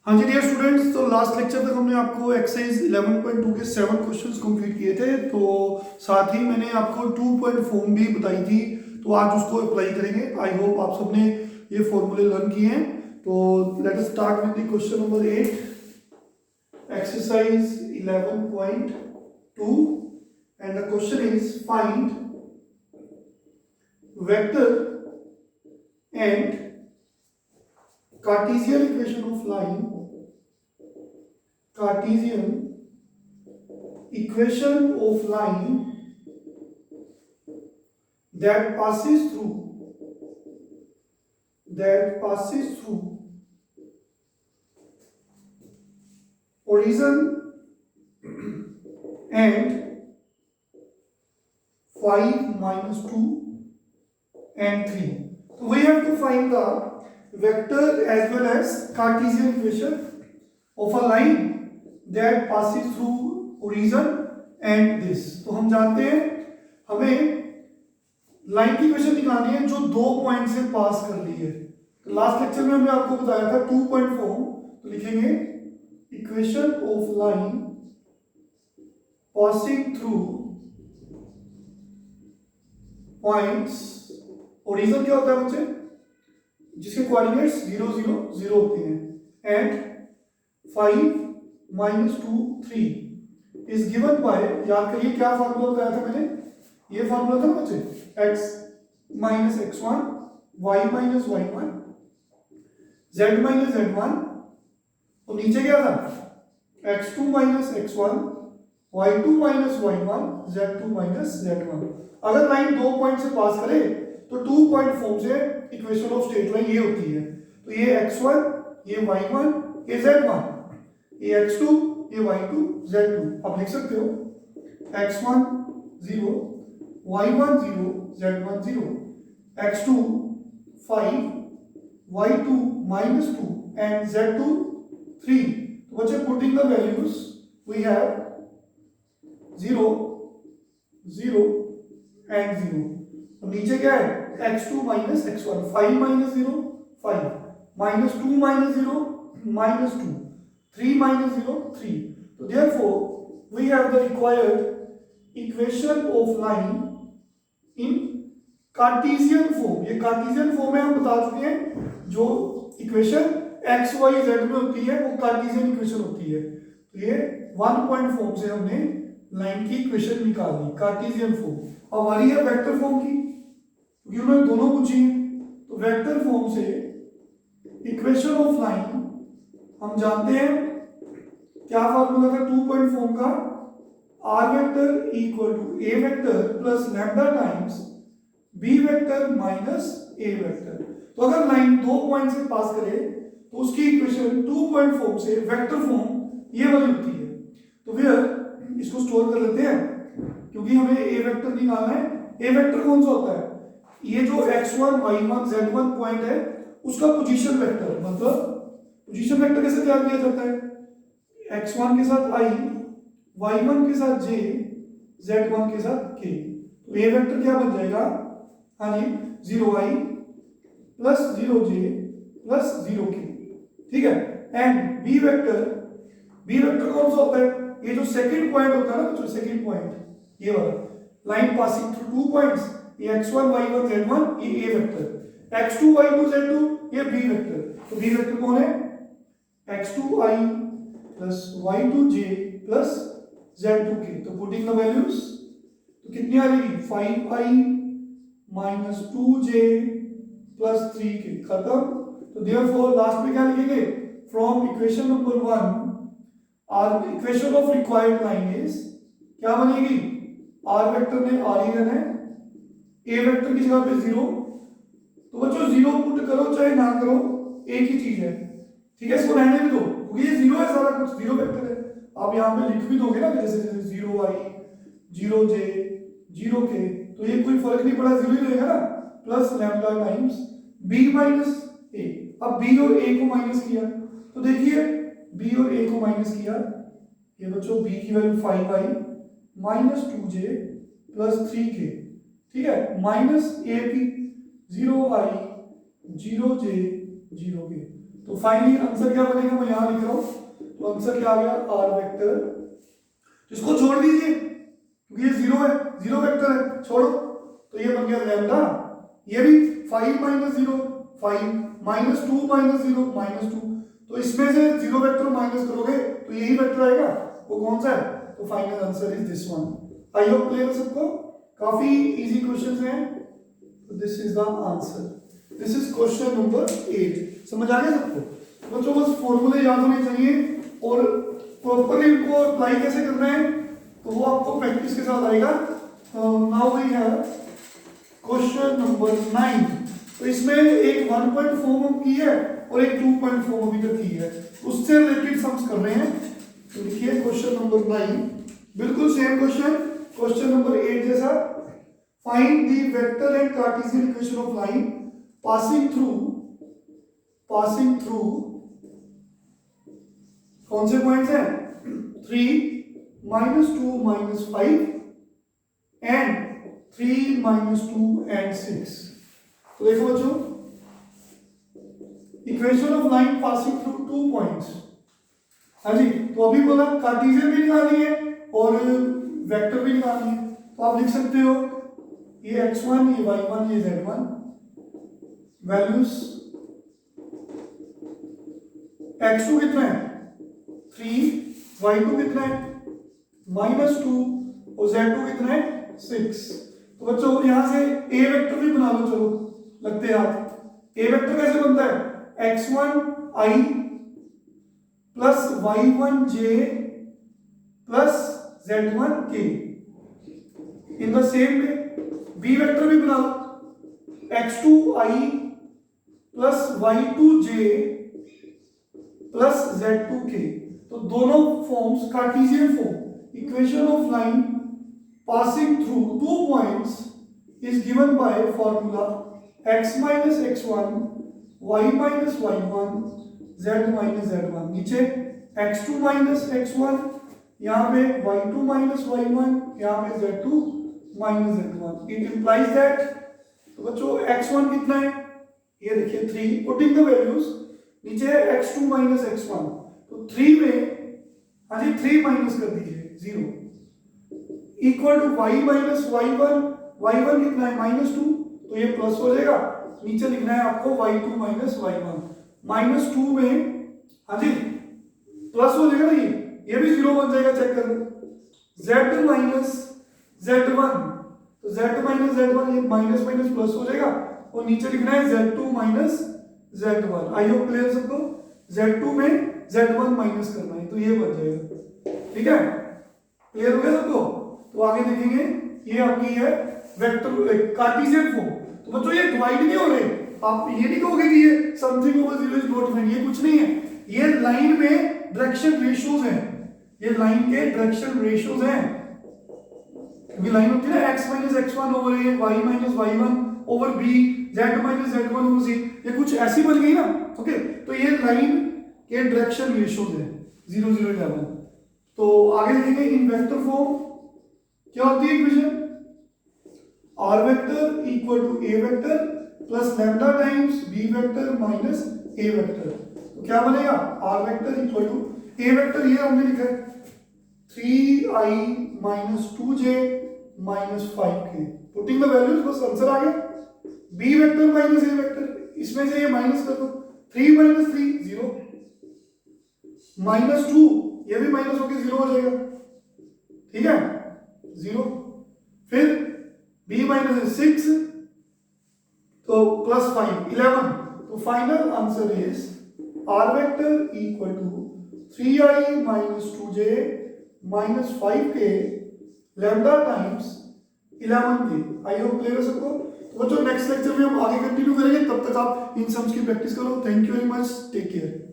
हाँ जी dear students, तो last lecture तक हमने आपको एक्सरसाइज 11.2 के 7 क्वेश्चंस कंप्लीट किए थे। तो साथ ही मैंने आपको 2 फॉर्म भी बताई थी, तो आज उसको अप्लाई करेंगे। आई होप आप सबने ये फॉर्मूले लर्न किए हैं। तो let us start with the question number 8, exercise 11.2, and the question is find vector and Cartesian equation of line, Cartesian equation of line that passes through origin and 5 minus 2 and 3. So we have to find the vector as well as Cartesian equation of a line that passes through origin and this. तो हम जानते हैं हमें line की equation निकालनी है जो 2 point से पास कर रही है। तो लास्ट लेक्चर में हमने आपको बताया था 2 पॉइंट फॉर्म, तो लिखेंगे equation of line passing through points. Origin क्या होता है बच्चे? जिसके कोऑर्डिनेट्स 0 0 0 होते हैं, and 5 minus 2 3 is given by, याद करिए क्या फार्मूला बताया था मैंने, ये फार्मूला था ना बच्चे, x minus x1, y minus y1, z minus z1, तो नीचे क्या था x2 minus x1, y2 minus y1, z2 minus z1। अगर लाइन 2 पॉइंट से पास करे तो 2 पॉइंट फॉर्म से इक्वेशन ऑफ स्ट्रेट लाइन ये होती है। तो ये x1, ये y1, ये z1, ये x2, ये y2, z2। आप लिख सकते हो x1 0, y1 0, z1 0, x2 5, y2 minus 2 and z2 3। तो बच्चे putting the values we have 0 0 and 0। तो नीचे क्या है x2 minus x1, 5 minus 0 5, minus 2 minus 0 minus 2, 3 minus 0 3। So therefore we have the required equation of line in Cartesian form। ये Cartesian form में हम बता चुके हैं, जो इक्वेशन x y z में होती है वो Cartesian इक्वेशन होती है। तो ये 1 पॉइंट फॉर्म से हमने लाइन की इक्वेशन निकाल ली, Cartesian फॉर्म। अब हमारी है वेक्टर फॉर्म की, क्योंकि उन्होंने दोनों पूछी है। तो वेक्टर फॉर्म से इक्वेशन ऑफ लाइन हम जानते हैं क्या फार्मूला था 2 पॉइंट फॉर्म का, r vector equal to a vector plus lambda times b vector minus a vector. तो अगर लाइन 2 पॉइंट से पास करे तो उसकी इक्वेशन 2 पॉइंट फॉर्म से वेक्टर फॉर्म ये वाली होती है। तो फिर इसको स्टोर कर लेते हैं, क्योंकि हमें a वेक्टर निकालना है। a वेक्टर कौन सा होता है? ये जो x1 y1 z1 पॉइंट है उसका पोजीशन वेक्टर, मतलब पोजीशन वेक्टर कैसे तैयार किया जाता है? x1 के साथ i, y1 के साथ j, z1 के साथ k। तो ये वेक्टर क्या बन जाएगा? हाँ जी, 0i plus 0j plus 0k, ठीक है। एंड b वेक्टर कौन सा होता है? ये जो सेकंड पॉइंट होता है ना बच्चों, सेकंड पॉइंट ये वाला, लाइन पासिंग थ्रू 2 पॉइंट्स, ये x1 y1 z1 ये a vector, x2 y2 z2 ये b वेक्टर। तो b वेक्टर कौन है? x2i plus y2j plus z2k। तो पुटिंग द वैल्यूज तो कितनी आ जाएगी? 5i minus 2j plus 3k, खत्म। तो देयरफॉर लास्ट में क्या लिखेंगे? From equation number 1 our equation of required line is क्या बनेगी? r वेक्टर में r ही रहना है, a वेक्टर की जगह पे 0। तो बच्चों 0 पुट करो चाहे ना करो एक ही चीज है, ठीक है। इसको रहने भी दो क्योंकि ये 0 है, सारा कुछ 0 वेक्टर है। आप यहाँ पे लिख भी दोगे ना, जैसे 0i 0j 0k, तो ये कोई फर्क नहीं पड़ा, 0 ही रहेगा ना। Plus lambda times b minus a। अब b और a को माइनस किया तो देखिए b और a को माइनस किया, ये बच्चों b की value 5i minus 2j plus 3k, ठीक है, माइनस a की 0i 0j 0k। तो फाइनली आंसर क्या बनेगा, मैं यहां लिख रहा हूं, तो आंसर क्या आ गया, आर वेक्टर, इसको छोड़ दीजिए क्योंकि ये जीरो है, जीरो वेक्टर है, छोड़ो, तो ये बन गया लैम्डा, ये भी 5 माइनस 0 5 माइनस 2 माइनस 0 -2, तो इसमें से जीरो वेक्टर माइनस करोगे तो यही वेक्टर आएगा, वो कौन सा है, तो final answer is this one. I hope clear है सबको, काफी इजी क्वेश्चंस हैं, तो this is the answer, this is question number 8। समझ आ गया सबको बच्चों, बस फॉर्मूले याद होने चाहिए और प्रॉपर्ली उनको अप्लाई कैसे करना है तो वो आपको प्रैक्टिस के साथ आएगा। Now we have question number 9, तो इसमें एक 1 पॉइंट फॉर्म की है और एक 2 पॉइंट फॉर्म अभी तक की है, उससे रिलेटेड सम्स कर रहे हैं। तो लिखिए क्वेश्चन नंबर 9, बिल्कुल सेम क्वेश्चन, क्वेश्चन नंबर 8 जैसा। Find the vector and Cartesian equation of line passing through कौन से पॉइंट्स हैं, 3 -2 -5 एंड 3 -2 एंड 6। तो देखो बच्चों, equation of line passing through 2 points, हाँ जी, तो अभी बोला कार्टेशियन भी निकालनी है और वेक्टर भी निकालनी है, तो आप लिख सकते हो ये x1, ये y1, ये z1, वैल्यूज x2 कितना है 3, y2 कितना है -2 और z2 कितना है 6। तो बच्चों यहां से a वेक्टर भी बना लो, चलो लगते हाथ। a वेक्टर कैसे बनता है, x1i plus y1j plus z1k। In the same way b vector भी बना लो, x2i plus y2j plus z2k। तो दोनों forms Cartesian form, equation of line passing through 2 points is given by formula x minus x1 y minus y1 z minus z1। नीचे x2 minus x1, यहाँ पे y2 minus y1, यहाँ पे z2 minus z1। It implies that, तो बच्चों x1 कितना है, ये देखिए 3, पुटिंग द वैल्यूज, नीचे है x2 minus x1, तो 3 में हाँ जी 3 माइनस कर दीजिए 0, equal to y minus y1, y1 कितना है -2, तो ये प्लस हो जाएगा, नीचे लिखना है आपको y2 minus y1, -2 में हाँ जी प्लस हो जाएगा ना, ये भी 0 बन जाएगा, चेक कर लो, z minus z1, तो z minus z1 ये माइनस माइनस प्लस हो जाएगा और नीचे लिखना है z2 minus z1। आई होप क्लियर सबको, z2 में z1 माइनस करना है, तो ये बन जाएगा, ठीक है, क्लियर हो गया सबको। तो आगे देखेंगे, ये आपकी है वेक्टर कार्टेशियन फॉर्म। तो बच्चों ये डिवाइड नहीं हो रहे, आप ये नहीं कहोगे कि ये something over 0 is not defined, ये कुछ नहीं है, ये लाइन में डायरेक्शन रेशियोज हैं, ये लाइन के डायरेक्शन रेशियोज हैं। अभी लाइन होती है ना x minus x1 over a, y minus y1 over b, z minus z1 over c, ये कुछ ऐसी बन गई ना, ओके। तो ये लाइन के डायरेक्शन रेशियोज हैं 0 0 11। तो आगे देखेंगे इन वेक्टर फॉर्म क्या होती है equation, r vector equal to a vector plus lambda times b vector minus a vector. तो क्या बनेगा, r vector equal to a vector, ये हमने लिखा है 3i minus 2j minus 5k, putting the values, बस आंसर आ गया। b vector minus a vector, इसमें से ये माइनस कर दो, 3 minus 3 0, -2 ये भी माइनस होकर 0 हो जाएगा, ठीक है 0, फिर b minus 6 तो प्लस 5 11। तो final answer is r vector equal to 3i minus 2j minus 5k lambda times 11k। I hope clear है सबको। तो बच्चों नेक्स्ट लेक्चर में हम आगे कंटिन्यू करेंगे, तब तक आप इन सम्स की प्रैक्टिस करो। Thank you very much, take care.